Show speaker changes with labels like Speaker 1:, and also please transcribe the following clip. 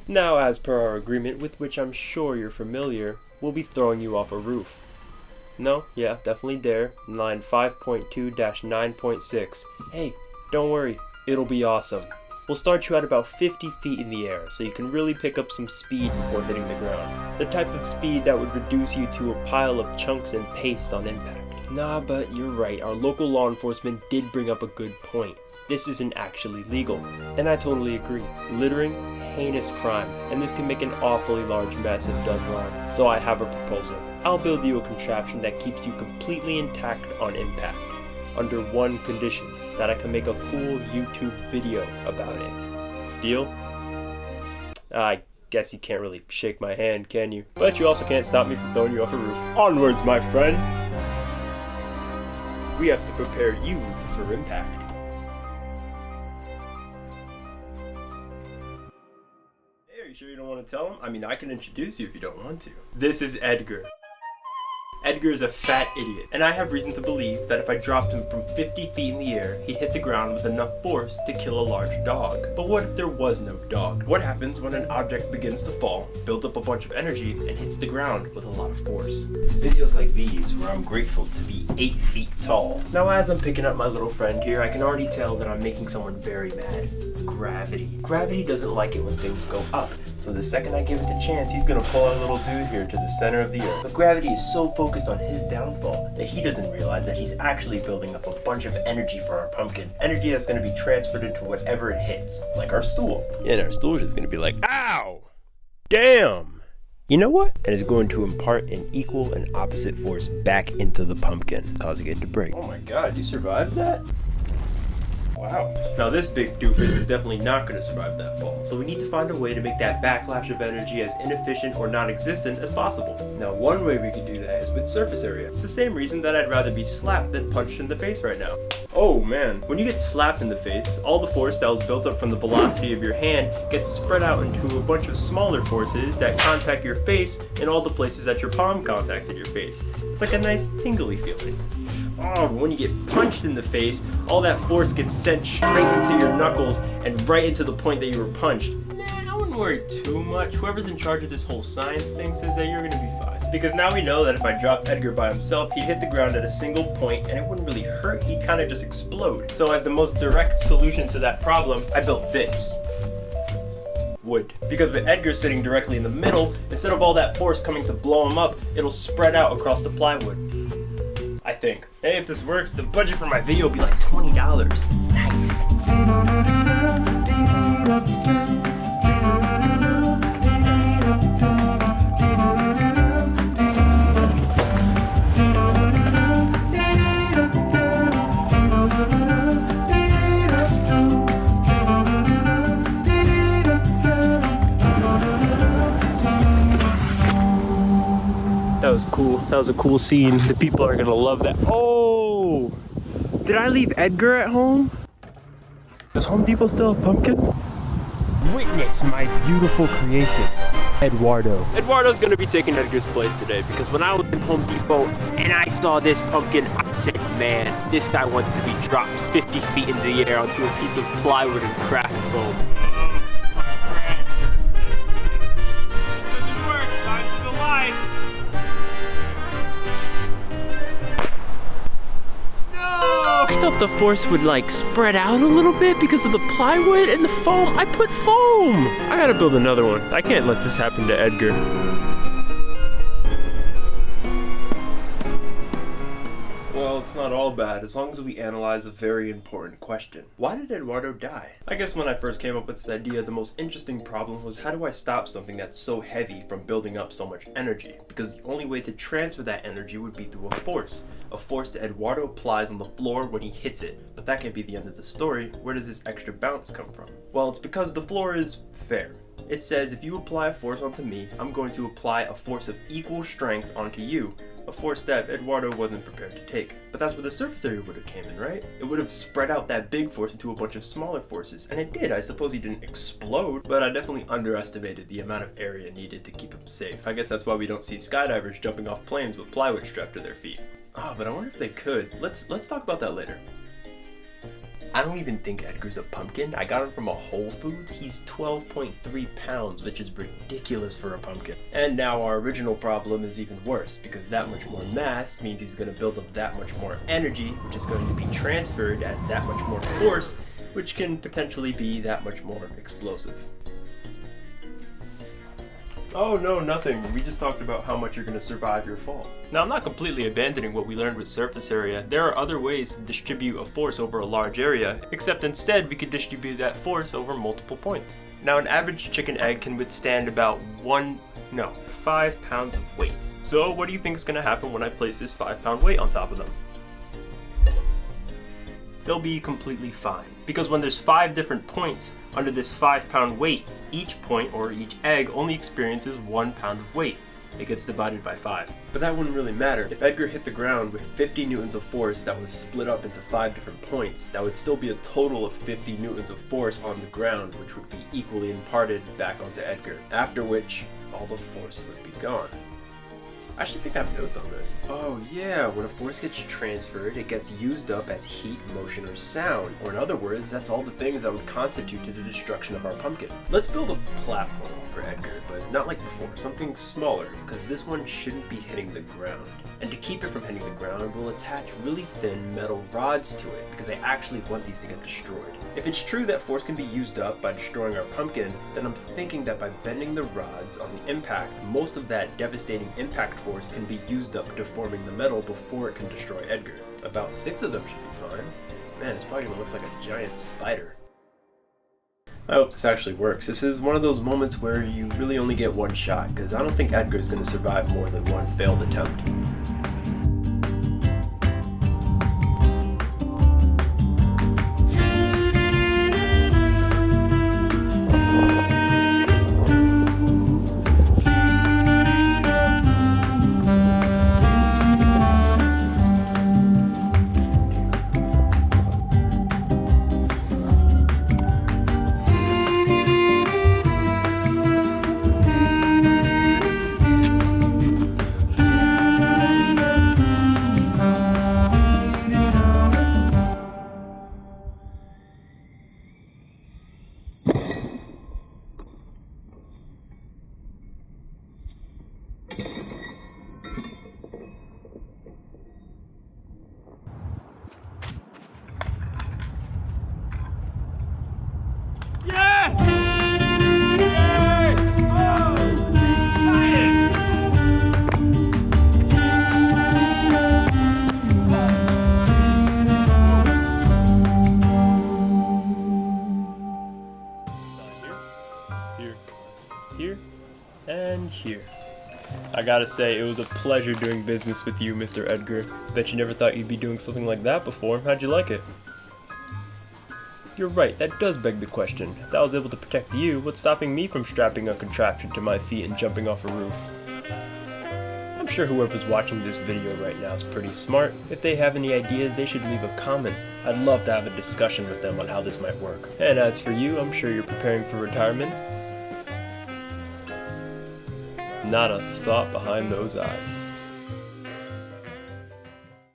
Speaker 1: Now, as per our agreement, with which I'm sure you're familiar, we'll be throwing you off a roof. No? Yeah, definitely dare. Line 5.2-9.6. Hey, don't worry, it'll be awesome. We'll start you at about 50 feet in the air, so you can really pick up some speed before hitting the ground. The type of speed that would reduce you to a pile of chunks and paste on impact. Nah, but you're right, our local law enforcement did bring up a good point. This isn't actually legal. And I totally agree. Littering, heinous crime, and this can make an awfully large mess if done wrong. So I have a proposal. I'll build you a contraption that keeps you completely intact on impact, under one condition, that I can make a cool YouTube video about it. Deal? I guess you can't really shake my hand, can you? But you also can't stop me from throwing you off a roof. Onwards, my friend! We have to prepare you for impact. Hey, are you sure you don't want to tell him? I mean, I can introduce you if you don't want to. This is Edgar. Edgar is a fat idiot, and I have reason to believe that if I dropped him from 50 feet in the air, he'd hit the ground with enough force to kill a large dog. But what if there was no dog? What happens when an object begins to fall, builds up a bunch of energy, and hits the ground with a lot of force? It's videos like these where I'm grateful to be 8 feet tall. Now, as I'm picking up my little friend here, I can already tell that I'm making someone very mad. Gravity. Gravity doesn't like it when things go up, so the second I give it the chance, he's gonna pull our little dude here to the center of the earth. But gravity is so focused on his downfall that he doesn't realize that he's actually building up a bunch of energy for our pumpkin. Energy that's gonna be transferred into whatever it hits, like our stool. Yeah, and our stool is just gonna be like, ow! Damn! You know what? And it's going to impart an equal and opposite force back into the pumpkin, causing it to break. Oh my god, you survived that? Wow. Now this big doofus is definitely not going to survive that fall, so we need to find a way to make that backlash of energy as inefficient or non-existent as possible. Now one way we can do that is with surface area. It's the same reason that I'd rather be slapped than punched in the face right now. Oh man, when you get slapped in the face, all the force that was built up from the velocity of your hand gets spread out into a bunch of smaller forces that contact your face in all the places that your palm contacted your face. It's like a nice tingly feeling. Oh, but when you get punched in the face, all that force gets sent straight into your knuckles and right into the point that you were punched. Nah, I wouldn't worry too much. Whoever's in charge of this whole science thing says that you're gonna be fine. Because now we know that if I dropped Edgar by himself, he'd hit the ground at a single point and it wouldn't really hurt, he'd kind of just explode. So as the most direct solution to that problem, I built this. Wood. Because with Edgar sitting directly in the middle, instead of all that force coming to blow him up, it'll spread out across the plywood. I think. Hey, if this works, the budget for my video will be like $20. Nice. That was cool. That was a cool scene. The people are gonna love that. Oh! Did I leave Edgar at home? Does Home Depot still have pumpkins? Witness my beautiful creation, Eduardo. Eduardo's gonna be taking Edgar's place today because when I was in Home Depot and I saw this pumpkin, I said, man, this guy wants to be dropped 50 feet into the air onto a piece of plywood and craft foam. I thought the force would like spread out a little bit because of the plywood and the foam. I put foam! I gotta build another one. I can't let this happen to Edgar. Well, it's not all bad as long as we analyze a very important question. Why did Eduardo die? I guess when I first came up with this idea, the most interesting problem was how do I stop something that's so heavy from building up so much energy? Because the only way to transfer that energy would be through a force that Eduardo applies on the floor when he hits it. But that can't be the end of the story. Where does this extra bounce come from? Well, it's because the floor is fair. It says if you apply a force onto me, I'm going to apply a force of equal strength onto you. A force that Eduardo wasn't prepared to take. But that's where the surface area would have came in, right? It would have spread out that big force into a bunch of smaller forces. And it did. I suppose he didn't explode, but I definitely underestimated the amount of area needed to keep him safe. I guess that's why we don't see skydivers jumping off planes with plywood strapped to their feet. Ah, but I wonder if they could. Let's talk about that later. I don't even think Edgar's a pumpkin. I got him from a Whole Foods. He's 12.3 pounds, which is ridiculous for a pumpkin. And now our original problem is even worse, because that much more mass means he's going to build up that much more energy, which is going to be transferred as that much more force, which can potentially be that much more explosive. Oh no, nothing. We just talked about how much you're going to survive your fall. Now, I'm not completely abandoning what we learned with surface area. There are other ways to distribute a force over a large area, except instead we could distribute that force over multiple points. Now, an average chicken egg can withstand about 5 pounds of weight. So what do you think is going to happen when I place this 5-pound weight on top of them? They'll be completely fine. Because when there's 5 different points under this 5-pound weight, each point or each egg only experiences 1 pound of weight. It gets divided by 5. But that wouldn't really matter. If Edgar hit the ground with 50 newtons of force that was split up into 5 different points, that would still be a total of 50 newtons of force on the ground, which would be equally imparted back onto Edgar, after which all the force would be gone. I actually think I have notes on this. Oh yeah, when a force gets transferred, it gets used up as heat, motion, or sound. Or in other words, that's all the things that would constitute to the destruction of our pumpkin. Let's build a platform for Edgar, but not like before, something smaller, because this one shouldn't be hitting the ground. And to keep it from hitting the ground, we'll attach really thin metal rods to it, because I actually want these to get destroyed. If it's true that force can be used up by destroying our pumpkin, then I'm thinking that by bending the rods on the impact, most of that devastating impact force can be used up deforming the metal before it can destroy Edgar. About 6 of them should be fine. Man, it's probably gonna look like a giant spider. I hope this actually works. This is one of those moments where you really only get one shot, because I don't think Edgar is going to survive more than one failed attempt. Here, and here. I gotta say, it was a pleasure doing business with you, Mr. Edgar. Bet you never thought you'd be doing something like that before. How'd you like it? You're right, that does beg the question. If I was able to protect you, what's stopping me from strapping a contraption to my feet and jumping off a roof? I'm sure whoever's watching this video right now is pretty smart. If they have any ideas, they should leave a comment. I'd love to have a discussion with them on how this might work. And as for you, I'm sure you're preparing for retirement. Not a thought behind those eyes.